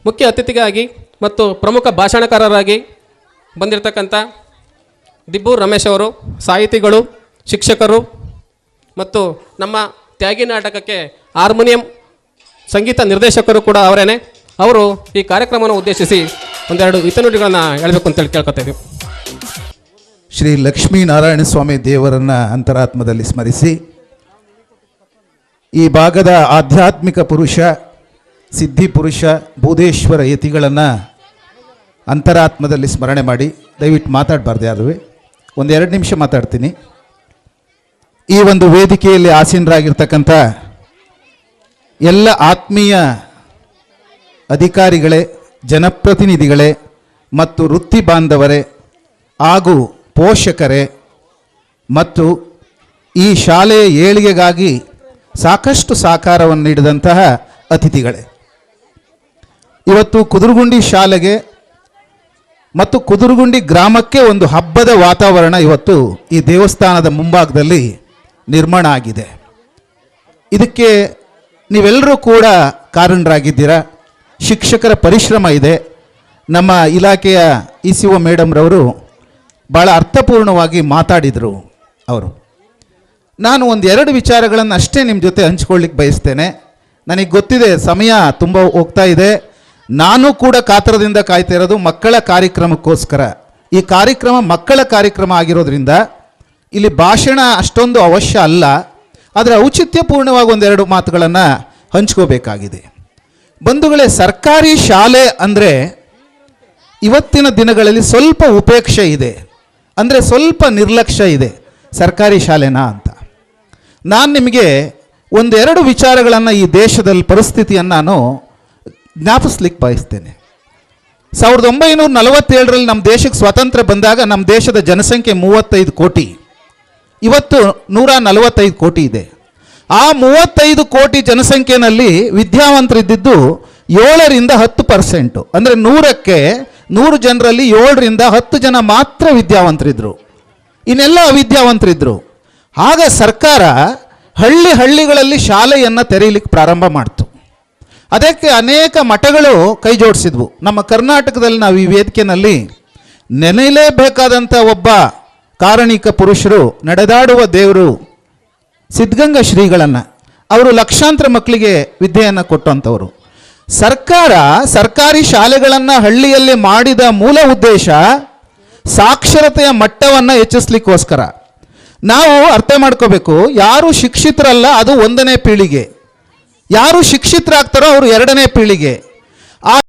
ಮುಖ್ಯ ಅತಿಥಿಗಾಗಿ ಮತ್ತು ಪ್ರಮುಖ ಭಾಷಣಕಾರರಾಗಿ ಬಂದಿರತಕ್ಕಂಥ ದಿಬ್ಬೂರು ರಮೇಶ್ ಅವರು ಸಾಹಿತಿಗಳು, ಶಿಕ್ಷಕರು ಮತ್ತು ನಮ್ಮ ತ್ಯಾಗಿ ನಾಟಕಕ್ಕೆ ಹಾರ್ಮೋನಿಯಂ ಸಂಗೀತ ನಿರ್ದೇಶಕರು ಕೂಡ ಅವರೇನೆ. ಅವರು ಈ ಕಾರ್ಯಕ್ರಮವನ್ನು ಉದ್ದೇಶಿಸಿ ಒಂದೆರಡು ಹಿತನುಡಿಗಳನ್ನು ಹೇಳಬೇಕು ಅಂತೇಳಿ ಕೇಳ್ಕೊತಾ ಇದ್ದೀವಿ. ಶ್ರೀ ಲಕ್ಷ್ಮೀನಾರಾಯಣ ಸ್ವಾಮಿ ದೇವರನ್ನು ಅಂತರಾತ್ಮದಲ್ಲಿ ಸ್ಮರಿಸಿ, ಈ ಭಾಗದ ಆಧ್ಯಾತ್ಮಿಕ ಪುರುಷ, ಸಿದ್ಧಿ ಪುರುಷ ಭೂದೇಶ್ವರ ಯತಿಗಳನ್ನು ಅಂತರಾತ್ಮದಲ್ಲಿ ಸ್ಮರಣೆ ಮಾಡಿ. ದಯವಿಟ್ಟು ಮಾತಾಡಬಾರ್ದು ಯಾರು, ಒಂದೆರಡು ನಿಮಿಷ ಮಾತಾಡ್ತೀನಿ. ಈ ಒಂದು ವೇದಿಕೆಯಲ್ಲಿ ಆಸೀನರಾಗಿರ್ತಕ್ಕಂಥ ಎಲ್ಲ ಆತ್ಮೀಯ ಅಧಿಕಾರಿಗಳೇ, ಜನಪ್ರತಿನಿಧಿಗಳೇ ಮತ್ತು ವೃತ್ತಿ ಬಾಂಧವರೇ ಹಾಗೂ ಪೋಷಕರೇ ಮತ್ತು ಈ ಶಾಲೆಯ ಏಳಿಗೆಗಾಗಿ ಸಾಕಷ್ಟು ಸಹಕಾರವನ್ನು ನೀಡಿದಂತಹ ಅತಿಥಿಗಳೇ, ಇವತ್ತು ಕುದುರುಗುಂಡಿ ಶಾಲೆಗೆ ಮತ್ತು ಕುದುರುಗುಂಡಿ ಗ್ರಾಮಕ್ಕೆ ಒಂದು ಹಬ್ಬದ ವಾತಾವರಣ ಇವತ್ತು ಈ ದೇವಸ್ಥಾನದ ಮುಂಭಾಗದಲ್ಲಿ ನಿರ್ಮಾಣ ಆಗಿದೆ. ಇದಕ್ಕೆ ನೀವೆಲ್ಲರೂ ಕೂಡ ಕಾರಣರಾಗಿದ್ದೀರಾ. ಶಿಕ್ಷಕರ ಪರಿಶ್ರಮ ಇದೆ. ನಮ್ಮ ಇಲಾಖೆಯ ECO ಮೇಡಮ್ರವರು ಭಾಳ ಅರ್ಥಪೂರ್ಣವಾಗಿ ಮಾತಾಡಿದರು. ನಾನು ಒಂದೆರಡು ವಿಚಾರಗಳನ್ನು ಅಷ್ಟೇ ನಿಮ್ಮ ಜೊತೆ ಹಂಚ್ಕೊಳ್ಳಿಕ್ಕೆ ಬಯಸ್ತೇನೆ. ನನಗೆ ಗೊತ್ತಿದೆ ಸಮಯ ತುಂಬ ಹೋಗ್ತಾ ಇದೆ. ನಾನು ಕೂಡ ಕಾತರದಿಂದ ಕಾಯ್ತಾ ಇರೋದು ಮಕ್ಕಳ ಕಾರ್ಯಕ್ರಮಕ್ಕೋಸ್ಕರ. ಈ ಕಾರ್ಯಕ್ರಮ ಮಕ್ಕಳ ಕಾರ್ಯಕ್ರಮ ಆಗಿರೋದ್ರಿಂದ ಇಲ್ಲಿ ಭಾಷಣ ಅಷ್ಟೊಂದು ಅವಶ್ಯ ಅಲ್ಲ, ಆದರೆ ಔಚಿತ್ಯಪೂರ್ಣವಾಗಿ ಒಂದೆರಡು ಮಾತುಗಳನ್ನು ಹಂಚ್ಕೋಬೇಕಾಗಿದೆ. ಬಂಧುಗಳೇ, ಸರ್ಕಾರಿ ಶಾಲೆ ಅಂದರೆ ಇವತ್ತಿನ ದಿನಗಳಲ್ಲಿ ಸ್ವಲ್ಪ ಉಪೇಕ್ಷೆ ಇದೆ, ಅಂದರೆ ಸ್ವಲ್ಪ ನಿರ್ಲಕ್ಷ್ಯ ಇದೆ ಸರ್ಕಾರಿ ಶಾಲೆನಾ ಅಂತ. ನಾನು ನಿಮಗೆ ಒಂದೆರಡು ವಿಚಾರಗಳನ್ನು ಈ ದೇಶದಲ್ಲಿ ಪರಿಸ್ಥಿತಿಯನ್ನು ನಾನು ಜ್ಞಾಪಿಸ್ಲಿಕ್ಕೆ ಬಯಸ್ತೇನೆ. 1947ರಲ್ಲಿ ನಮ್ಮ ದೇಶಕ್ಕೆ ಸ್ವಾತಂತ್ರ್ಯ ಬಂದಾಗ ನಮ್ಮ ದೇಶದ ಜನಸಂಖ್ಯೆ 35 ಕೋಟಿ, ಇವತ್ತು 145 ಕೋಟಿ ಇದೆ. ಆ 35 ಕೋಟಿ ಜನಸಂಖ್ಯೆಯಲ್ಲಿ ವಿದ್ಯಾವಂತರಿದ್ದು 7ರಿಂದ 10%, ಅಂದರೆ 100ಕ್ಕೆ 100 ಜನರಲ್ಲಿ 7ರಿಂದ 10 ಜನ ಮಾತ್ರ ವಿದ್ಯಾವಂತರಿದ್ದರು, ಇನ್ನೆಲ್ಲ ಅವಿದ್ಯಾವಂತರಿದ್ದರು. ಆಗ ಸರ್ಕಾರ ಹಳ್ಳಿಗಳಲ್ಲಿ ಶಾಲೆಯನ್ನು ತೆರೆಯಲಿಕ್ಕೆ ಪ್ರಾರಂಭ ಮಾಡ್ತು. ಅದಕ್ಕೆ ಅನೇಕ ಮಠಗಳು ಕೈ ಜೋಡಿಸಿದ್ವು. ನಮ್ಮ ಕರ್ನಾಟಕದಲ್ಲಿ ನಾವು ಈ ವೇದಿಕೆಯಲ್ಲಿ ನೆನೆಯಲೇಬೇಕಾದಂಥ ಒಬ್ಬ ಕಾರಣಿಕ ಪುರುಷರು, ನಡೆದಾಡುವ ದೇವರು ಸಿದ್ಧಗಂಗಾ ಶ್ರೀಗಳನ್ನು, ಅವರು ಲಕ್ಷಾಂತರ ಮಕ್ಕಳಿಗೆ ವಿದ್ಯೆಯನ್ನು ಕೊಟ್ಟಂಥವರು. ಸರ್ಕಾರಿ ಶಾಲೆಗಳನ್ನು ಹಳ್ಳಿಯಲ್ಲಿ ಮಾಡಿದ ಮೂಲ ಉದ್ದೇಶ ಸಾಕ್ಷರತೆಯ ಮಟ್ಟವನ್ನು ಹೆಚ್ಚಿಸ್ಲಿಕ್ಕೋಸ್ಕರ. ನಾವು ಅರ್ಥ ಮಾಡ್ಕೋಬೇಕು, ಯಾರು ಶಿಕ್ಷಿತರಲ್ಲ ಅದು 1ನೇ ಪೀಳಿಗೆ, ಯಾರು ಶಿಕ್ಷಿತರಾಗ್ತಾರೋ ಅವರು 2ನೇ ಪೀಳಿಗೆ. ಆ